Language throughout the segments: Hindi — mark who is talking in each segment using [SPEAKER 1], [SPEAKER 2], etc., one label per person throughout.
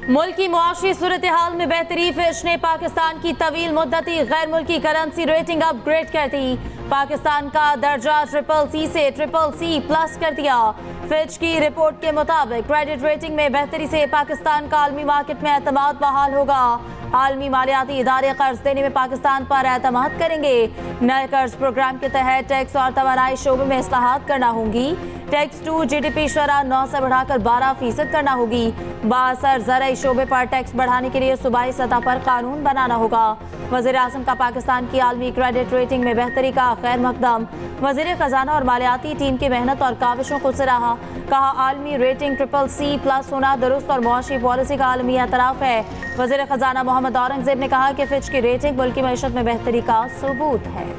[SPEAKER 1] मुल्क की मुआशी सूरत हाल में बेहतरी। फिच ने पाकिस्तान की तवील मुद्दती गैर मुल्की करेंसी रेटिंग अपग्रेड कर दी। पाकिस्तान का दर्जा CCC से CCC+ कर दिया। फिच की रिपोर्ट के मुताबिक क्रेडिट रेटिंग में बेहतरी से पाकिस्तान का आलमी मार्केट में एतमाद बहाल होगा। आलमी मालियाती इदारे कर्ज देने में पाकिस्तान पर एतमाद करेंगे। नए कर्ज प्रोग्राम के तहत टैक्स और तवानाई शोबे में इस्लाहात करना होंगी। टैक्स टू GDP शरह 9 से बढ़ाकर 12% करना होगी। बासर ज़राई शोबे पर टैक्स बढ़ाने के लिए सूबाई सतह पर कानून बनाना होगा। वज़ीर आज़म का पाकिस्तान की आलमी क्रेडिट रेटिंग में बेहतरी का खैर मकदम। वज़ीर खजाना और मालियाती टीम की मेहनत और काविशों को सराहा। कहा आलमी रेटिंग CCC+ होना दुरुस्त और मुआशी पॉलिसी का आलमी एतराफ़ है। वज़ीर खजाना मोहम्मद औरंगज़ेब ने कहा कि फिच की रेटिंग मुल्क की मईशत में बेहतरी का सबूत है।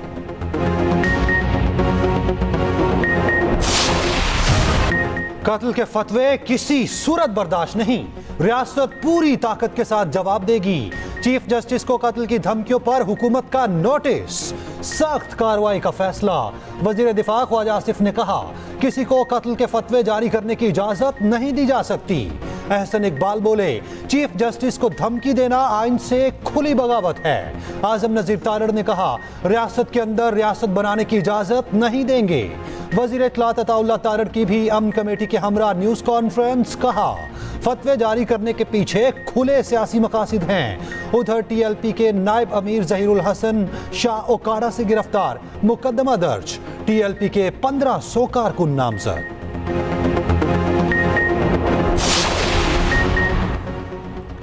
[SPEAKER 2] कत्ल के फतवे किसी सूरत बर्दाश्त नहीं। रियासत पूरी ताकत के साथ जवाब देगी। चीफ जस्टिस को कत्ल की धमकियों पर हुकूमत का नोटिस। सख्त कार्रवाई का फैसला। वजीर दिफा ख्वाजा आसिफ ने कहा किसी को कत्ल के फतवे जारी करने की इजाजत नहीं दी जा सकती। एहसन इकबाल बोले चीफ जस्टिस को धमकी देना आइन से खुली बगावत है। आजम नजीर तारड़ ने कहा रियासत के अंदर रियासत बनाने की इजाजत नहीं देंगे। वजीर इत्तलात अताउल्लाह तारड़ की भी अमन कमेटी के हमरा न्यूज कॉन्फ्रेंस। कहा फतवे जारी करने के पीछे खुले सियासी मकासद हैं। उधर TLP के नायब अमीर जहीरुल हसन शाह ओकाड़ा से गिरफ्तार, मुकदमा दर्ज। TLP के 1500 कारकुन नामजद।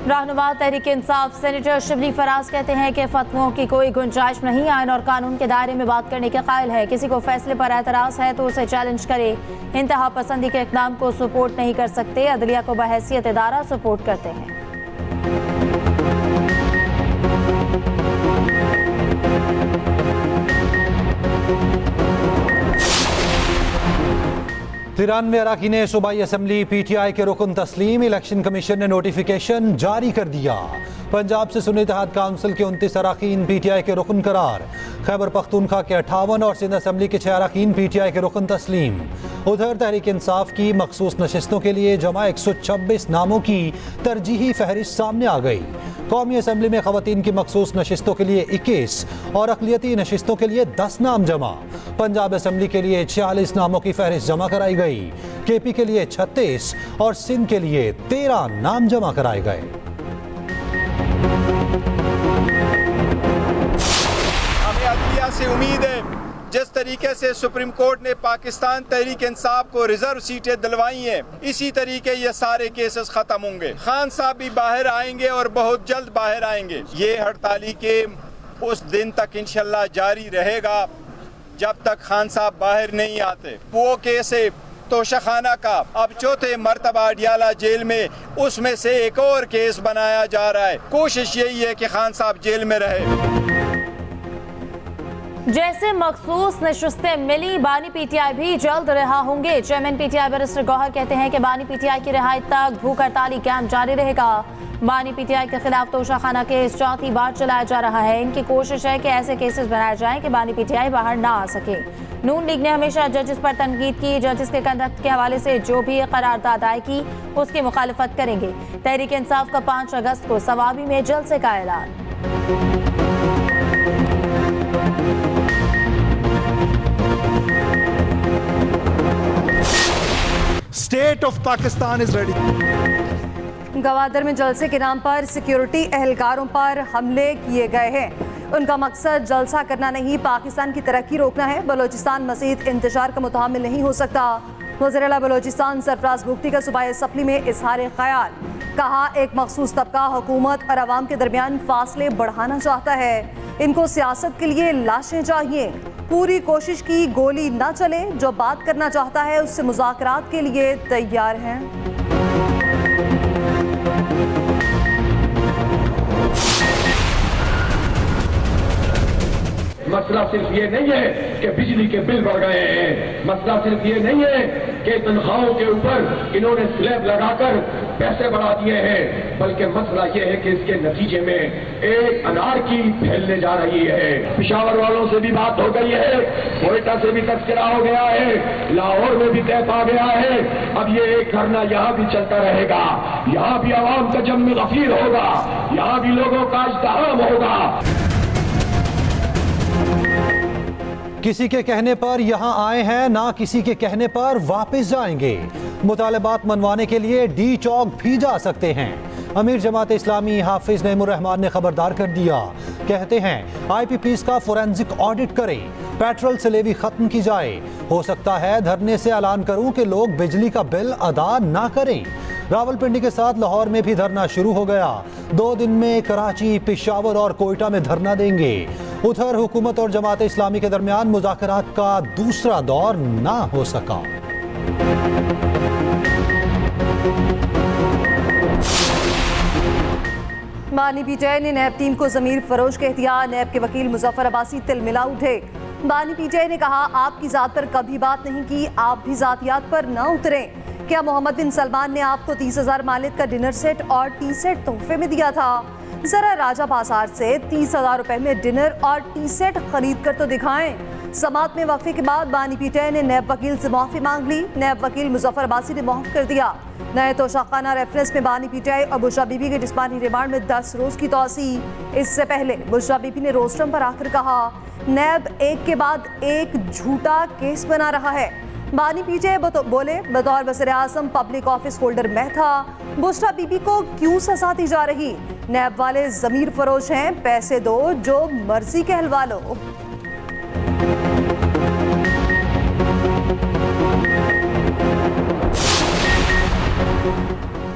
[SPEAKER 1] रहनुमा तहरीक इंसाफ सेनेटर शिबली फराज कहते हैं कि फतवों की कोई गुंजाइश नहीं। आइन और कानून के दायरे में बात करने के कायल है। किसी को फैसले पर एतराज है तो उसे चैलेंज करे। इंतहा पसंदी के इक़दाम को सपोर्ट नहीं कर सकते। अदलिया को बहैसियत इदारा सपोर्ट करते हैं।
[SPEAKER 2] 93 अराकीन सूबाई असम्बली PTI के रुकन तस्लीम। इलेक्शन कमीशन ने नोटिफिकेशन जारी कर दिया। पंजाब से सुन्नी इत्तेहाद काउंसिल के 29 अराकीन PTI के रुकन करार। खैबर पख्तूनख्वा के 58 और सिंध असम्बली के 6 अराकीन PTI के रुकन तस्लीम। उधर तहरीक इंसाफ की मखसूस नशिस्तों के लिए जमा 126 नामों की तरजीही फहरिस्त सामने आ गई। कौमी असम्बली में खवातीन की मखसूस नशिस्तों के लिए 21 और अक़लियती नशिस्तों के लिए 10 नाम जमा। पंजाब असम्बली के लिए 46 नामों की फहरिस्त जमा कराई गई। KP के लिए 36 और सिंध के लिए 13 नाम जमा कराए गए।
[SPEAKER 3] हमें अदलिया से उम्मीद है जिस तरीके से सुप्रीम कोर्ट ने पाकिस्तान तहरीक इंसाफ को रिजर्व सीटें दिलवाई हैं, इसी तरीके ये सारे केसेस खत्म होंगे। खान साहब भी बाहर आएंगे और बहुत जल्द बाहर आएंगे। ये हड़ताली के उस दिन तक इंशाल्लाह जारी रहेगा जब तक खान साहब बाहर नहीं आते। वो केस है तोशाखाना का, अब चौथे मरतबा अडियाला जेल में, उसमें से एक और केस बनाया जा रहा है। कोशिश यही है कि खान साहब जेल में रहे।
[SPEAKER 1] जैसे मखसूस नशिस्तें मिली, बानी PTI भी जल्द रिहा होंगे। चेयरमैन PTI बैरिस्टर गौहर कहते हैं कि बानी PTI की रिहाई तक भूख हड़ताली कैंप जारी रहेगा। बानी PTI के खिलाफ तोशाखाना केस चौथी बार चलाया जा रहा है। इनकी कोशिश है कि ऐसे केसेस बनाए जाएं कि बानी PTI बाहर ना आ सके। नून लीग ने हमेशा जजेस पर तनकीद की। जजेस के कंडक्ट के हवाले से जो भी करारदाद आएगी उसकी मुखालफत करेंगे। तहरीक इंसाफ का 5 अगस्त को सवाबी में जलसे का ऐलान।
[SPEAKER 4] State of Pakistan is ready.
[SPEAKER 5] Gwadar में जलसे के नाम पर सिक्योरिटी एहलकारों पर हमले किए गए हैं। उनका मकसद जलसा करना नहीं, पाकिस्तान की तरक्की रोकना है। बलोचिस्तान मज़ीद इंतजार का मुतहम्मिल नहीं हो सकता। वज़ीर आला बलोचिस्तान सरफराज बुख्ती का सूबाई असम्बली में इजहार ख्याल। कहा एक मखसूस तबका हुकूमत और अवाम के दरमियान फासले बढ़ाना चाहता है। इनको सियासत के लिए लाशें चाहिए। पूरी कोशिश की गोली ना चले। जो बात करना चाहता है उससे मुज़ाकरात के लिए तैयार हैं।
[SPEAKER 6] मसला सिर्फ ये नहीं है कि बिजली के बिल बढ़ गए हैं, मसला सिर्फ ये नहीं है कि तनख्वाहों के ऊपर इन्होंने स्लैब लगाकर पैसे बढ़ा दिए हैं, बल्कि मसला ये है कि इसके नतीजे में एक अनारकी फैलने जा रही है। पिशावर वालों से भी बात हो गई है, कोयटा से भी तस्करा हो गया है, लाहौर में भी तय पा गया है। अब ये एक धरना यहाँ भी चलता रहेगा, यहाँ भी आवाम का जम्मे गफीर होगा, यहाँ भी लोगों का इज्तिहाम होगा।
[SPEAKER 2] किसी के कहने पर यहां आए हैं, ना किसी के कहने पर वापस जाएंगे। मुतालबात मनवाने के लिए डी चौक भी जा सकते हैं। अमीर जमात इस्लामी हाफिज नईमुर रहमान ने खबरदार कर दिया, कहते हैं IPPs का फोरेंसिक ऑडिट करें, पेट्रोल से लेवी खत्म की जाए। हो सकता है धरने से ऐलान करूं कि लोग बिजली का बिल अदा ना करें। रावलपिंडी के साथ लाहौर में भी धरना शुरू हो गया। 2 दिन में कराची, पेशावर और कोयटा में धरना देंगे। उधर हुकूमत और जमात इस्लामी के दरमियान मुज़ाकरात का दूसरा दौर ना हो सका।
[SPEAKER 5] बानी पीटीआई ने नैब टीम को ज़मीर फरोश कह दिया। नैब के वकील मुजफ्फर अब्बासी तिलमिला उठे। बानी पीटीआई ने कहा, आपकी जात पर कभी बात नहीं की, आप भी जातियात पर न उतरें। क्या मोहम्मद बिन सलमान ने आपको 30,000 मालिक का डिनर सेट और टी सेट तोहफे में दिया था? जरा राजा बाजार से 30,000 रुपए में डिनर और टी सेट खरीद कर तो दिखाएं। समात में वक्फे के बाद बानी पीटीआई ने नैब वकील से माफी मांग ली। नैब वकील मुजफ्फर अब्बासी ने माफ कर दिया। नए तोशाखाना रेफरेंस में बानी पीटीआई और बुशरा बीबी के जिस्मानी रिमांड में 10 रोज की तौसी। इससे पहले बुशरा बीबी ने रोस्टरम पर आकर कहा, नैब एक के बाद एक झूठा केस बना रहा है। बानी पीटीआई बोले, बतौर वज़ीर-ए-आज़म पब्लिक ऑफिस होल्डर मैं था, बुशरा बीबी को क्यों सजा दी जा रही? नैब वाले ज़मीर फरोश हैं, पैसे दो, जो मर्जी कहलवा लो।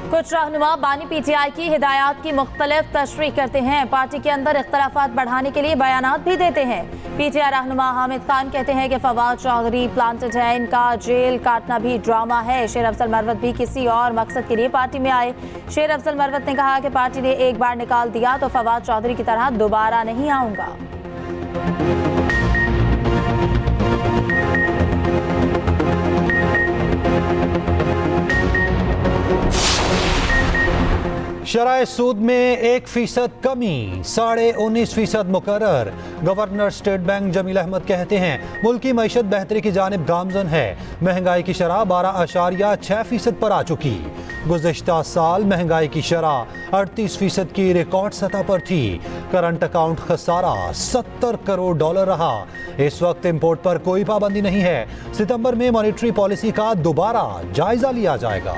[SPEAKER 1] कुछ रहनुमा बानी पीटीआई की हिदायत की मुख्तलिफ तशरीह करते हैं। पार्टी के अंदर इख्तलाफात बढ़ाने के लिए बयानात भी देते हैं। पीटीआई रहनुमा हामिद खान कहते हैं कि फवाद चौधरी प्लांटेड है, इनका जेल काटना भी ड्रामा है। शेर अफजल मरवत भी किसी और मकसद के लिए पार्टी में आए। शेर अफजल मरवत ने कहा कि पार्टी ने एक बार निकाल दिया तो फवाद चौधरी की तरह दोबारा नहीं आऊंगा।
[SPEAKER 2] शराए सूद में 1% कमी, 19.5% मुकर्रर। Governor state bank Jamil Ahmed कहते हैं मुल्की मईशत बेहतरी की जानिब गामजन है। महंगाई की शरह 12.6% पर आ चुकी। गुज़िश्ता साल महंगाई की शरह 38% की रिकॉर्ड सतह पर थी। करंट अकाउंट खसारा $70 करोड़ रहा। इस वक्त इंपोर्ट पर कोई पाबंदी नहीं है। सितंबर में मॉनेटरी पॉलिसी का दोबारा जायजा लिया जाएगा।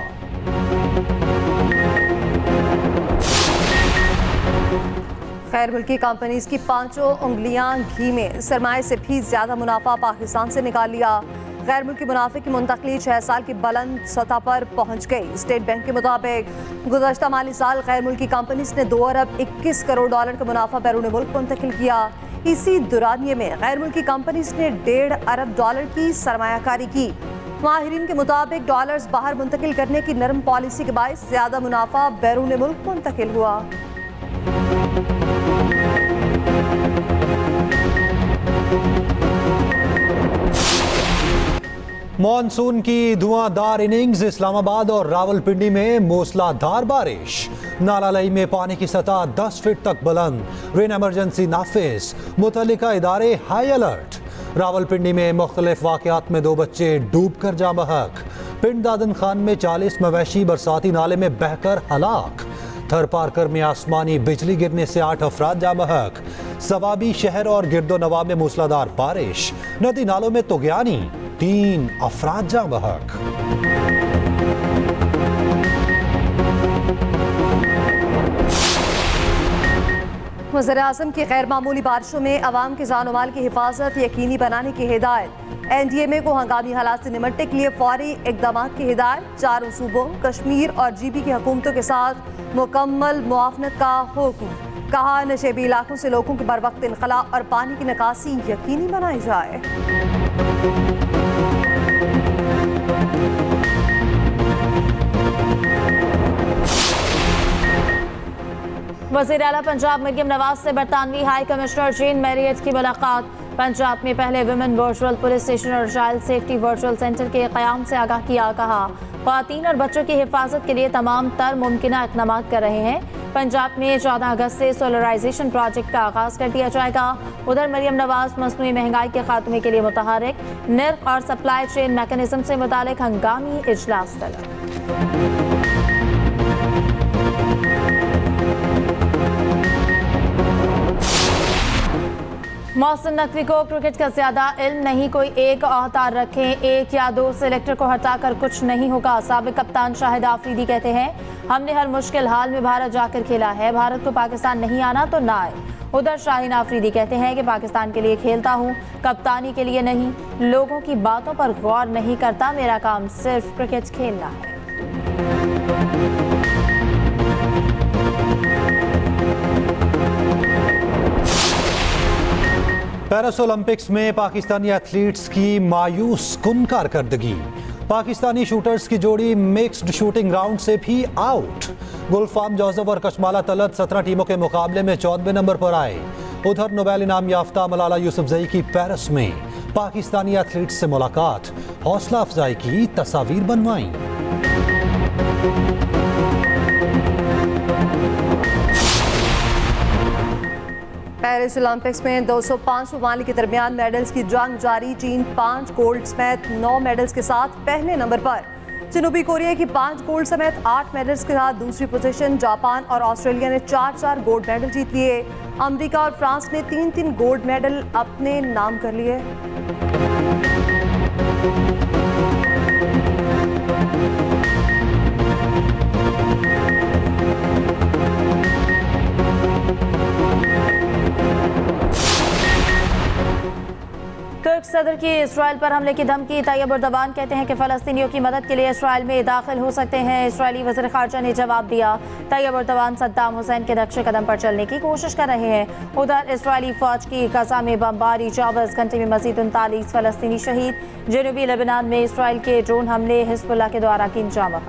[SPEAKER 5] खैर मुल्की कंपनीज की 5 उंगलियां घी में सरमाए से भी ज्यादा मुनाफा पाकिस्तान से निकाल लिया। गैर मुल्की मुनाफे की मुंतकली 6 साल की बुलंद सतह पर पहुंच गई। स्टेट बैंक के मुताबिक गुज़श्ता माली साल गैर मुल्की कंपनीज ने $2 अरब 21 करोड़ का मुनाफा बैरून मुल्क मुंतकिल किया। इसी दौरानिये में गैर मुल्की कंपनीज ने $1.5 अरब की सरमायाकारी की। माहिरीन के मुताबिक डॉलर्स बाहर मुंतकिल करने की नरम पॉलिसी के बायस ज्यादा मुनाफा बैरून मुल्क मुंतकिल हुआ।
[SPEAKER 2] मॉनसून की धुआंधार इनिंग्स। इस्लामाबाद और रावलपिंडी में मूसलाधार बारिश। नालालई में पानी की सतह 10 फीट तक बुलंद। रेन एमरजेंसी नाफिज। मुतल्लिका इदारे हाई अलर्ट। रावलपिंडी में मुख्तलिफ वाक़यात में 2 बच्चे डूब कर जा बहक। पिंड दादन खान में 40 मवेशी बरसाती नाले में बहकर हलाक। थर पारकर में आसमानी बिजली गिरने से 8 अफराद जा बहक। सवाबी शहर और गिरदो नवाब में मूसलाधार बारिश। नदी नालों में तुगयानी, 3 अफराद जा बहक।
[SPEAKER 5] वज़ीर-ए-आज़म की गैर मामूली बारिशों में अवाम के जान माल की हिफाजत यकीनी बनाने की हिदायत। NDMA को हंगामी हालात से निपटने के लिए फौरी इक़दाम की हिदायत। 4 सूबों कश्मीर और GB की हुकूमतों के साथ मुकम्मल मुआवनत का हुक्म। कहा, नशेबी इलाकों से लोगों के बर वक्त इनखला और पानी की निकासी यकीनी बनाई जाए। वज़ीर आला पंजाब मरियम नवाज से बरतानवी हाई कमिश्नर जेन मैरियट की मुलाकात।
[SPEAKER 1] पंजाब में पहले वुमेन वर्चुअल पुलिस स्टेशन और चाइल्ड सेफ्टी वर्चुअल सेंटर के क़याम से आगाह किया। कहा ख़वातीन और बच्चों की हिफाजत के लिए तमाम तर मुमकिना इक़दाम कर रहे हैं। पंजाब में 14 अगस्त से सोलराइजेशन प्रोजेक्ट का आगाज़ कर दिया जाएगा। उधर मरियम नवाज मसनूई महंगाई के खात्मे के लिए मुतहरिक, निर्ख और सप्लाई चेन मैकेनिज्म से मुतालिक हंगामी इजलास तलब। मोहसिन नकवी को क्रिकेट का ज्यादा इल्म नहीं, कोई एक औहदा रखें, एक या दो सेलेक्टर को हटाकर कुछ नहीं होगा। साबिक कप्तान शाहिद आफरीदी कहते हैं हमने हर मुश्किल हाल में भारत जाकर खेला है, भारत को पाकिस्तान नहीं आना तो ना आए। उधर शाहीन आफरीदी कहते हैं कि पाकिस्तान के लिए खेलता हूँ, कप्तानी के लिए नहीं, लोगों की बातों पर गौर नहीं करता, मेरा काम सिर्फ क्रिकेट खेलना है।
[SPEAKER 2] पेरिस ओलंपिक्स में पाकिस्तानी एथलीट्स की मायूस कुन कारकर्दगी। पाकिस्तानी शूटर्स की जोड़ी मिक्स्ड शूटिंग राउंड से भी आउट। गुलफाम जोसेफ और कशमाला तलत 17 टीमों के मुकाबले में 14वें नंबर पर आए। उधर नोबेल इनाम याफ्ता मलाला यूसुफजई की पेरिस में पाकिस्तानी एथलीट्स से मुलाकात, हौसला अफजाई की तस्वीर बनवाई।
[SPEAKER 5] पेरिस ओलंपिक्स में 205 ममालिक के दरमियान मेडल्स की जंग जारी। चीन 5 गोल्ड समेत 9 मेडल्स के साथ पहले नंबर पर। जनूबी कोरिया की 5 गोल्ड समेत 8 मेडल्स के साथ दूसरी पोजीशन। जापान और ऑस्ट्रेलिया ने 4-4 गोल्ड मेडल जीत लिए। अमेरिका और फ्रांस ने 3-3 गोल्ड मेडल अपने नाम कर लिए।
[SPEAKER 1] तुर्क सदर की इसराइल पर हमले की धमकी। तैयब एर्दोगान कहते हैं कि फ़लस्तीनियों की मदद के लिए इसराइल में दाखिल हो सकते हैं। इसराइली वज़ीर ख़ारजा ने जवाब दिया, तैयब एर्दोगान सद्दाम हुसैन के नक्शे कदम पर चलने की कोशिश कर रहे हैं। उधर इसराइली फ़ौज की गज़ा में बमबारी, 24 घंटे में मज़ीद 39 फ़लस्तीनी शहीद। जनूबी लेबनान में इसराइल के ड्रोन हमले हिज़्बुल्लाह के द्वारा की अंजाम।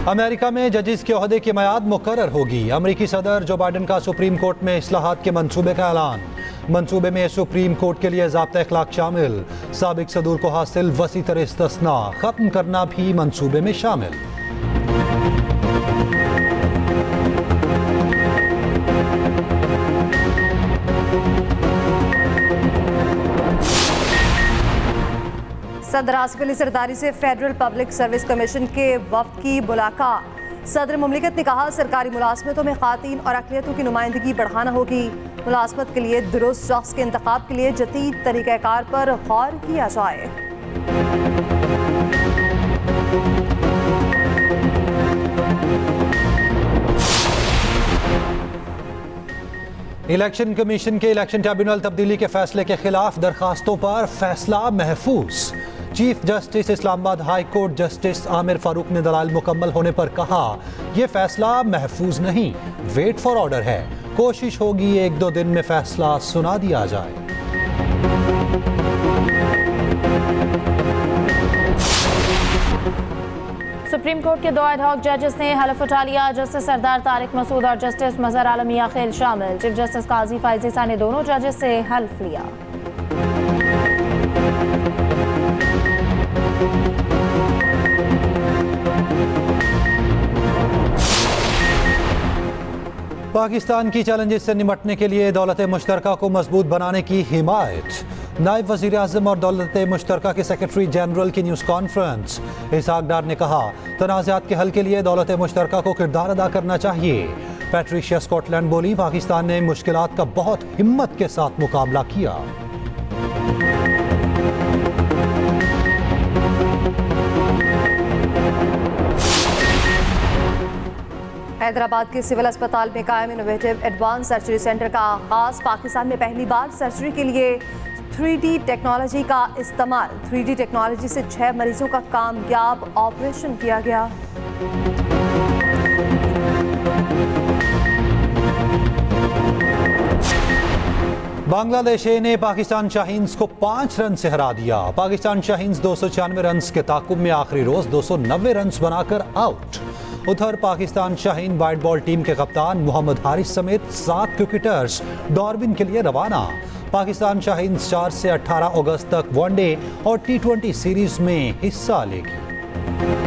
[SPEAKER 2] अमेरिका में जजेस के ओहदे की मियाद मुकर्रर होगी। अमेरिकी सदर जो बाइडन का सुप्रीम कोर्ट में इस्लाहात के मंसूबे का ऐलान। मंसूबे में सुप्रीम कोर्ट के लिए ज़ाब्ता अखलाक शामिल, साबिक सदूर को हासिल वसी तर इस्तिस्ना खत्म करना भी मंसूबे में शामिल।
[SPEAKER 5] सदर आसिफ अली जरदारी से फेडरल पब्लिक सर्विस कमीशन के वफ्द की मुलाकात। सदर मुमलिकत ने कहा सरकारी मुलाजमतों में खातीन और अक़लियतों की नुमाइंदगी बढ़ाना होगी। मुलाजमत के लिए दुरुस्त शख्स के इंतखाब के लिए जदीद तरीक़ाकार पर गौर किया जाए।
[SPEAKER 2] इलेक्शन कमीशन के इलेक्शन ट्रिब्यूनल तब्दीली के फैसले के खिलाफ दरखास्तों पर फैसला महफूज। Chief justice Islamabad high court justice Aamir Farooq ने दलाल मुकम्मल होने पर कहा यह फैसला महफूज नहीं, वेट फॉर ऑर्डर है। कोशिश होगी 1-2 दिन में फैसला सुना दिया जाए।
[SPEAKER 1] सुप्रीम कोर्ट के 2 एडहॉक जजेस ने हलफ उठा लिया। जस्टिस सरदार तारिक मसूद और जस्टिस मजहर आलम याखिल शामिल। चीफ जस्टिस काजी फायजीसा ने दोनों जजेस से हल्फ लिया।
[SPEAKER 2] पाकिस्तान की चैलेंजेस से निपटने के लिए दौलत मुश्तरका को मजबूत बनाने की हिमायत। नायब वज़ीर आज़म और दौलत मुश्तरका के सेक्रेटरी जनरल की न्यूज़ कॉन्फ्रेंस। इसहाक डार ने कहा तनाज़ात के हल के लिए दौलत मुश्तरका को किरदार अदा करना चाहिए। पैट्रिशिया स्कॉटलैंड बोली पाकिस्तान ने मुश्किलात का बहुत हिम्मत के साथ मुकाबला किया।
[SPEAKER 5] हैदराबाद के सिविल अस्पताल में कायम इनोवेटिव एडवांस सर्जरी सेंटर का आगाज। पाकिस्तान में पहली बार सर्जरी के लिए 3D टेक्नोलॉजी का इस्तेमाल। 3D टेक्नोलॉजी से 6 मरीजों का कामयाब ऑपरेशन किया गया।
[SPEAKER 2] बांग्लादेश ए ने पाकिस्तान शाहीन्स को 5 रन से हरा दिया। पाकिस्तान शाहीन्स 296 रन के ताकुब में आखिरी रोज 290 रन बनाकर आउट। उधर Pakistan Shaheen white ball team के कप्तान मोहम्मद हारिस समेत 7 क्रिकेटर्स डॉर्बिन के लिए रवाना। पाकिस्तान शाहीन्स 4 से 18 अगस्त तक वनडे और T20 सीरीज में हिस्सा लेगी।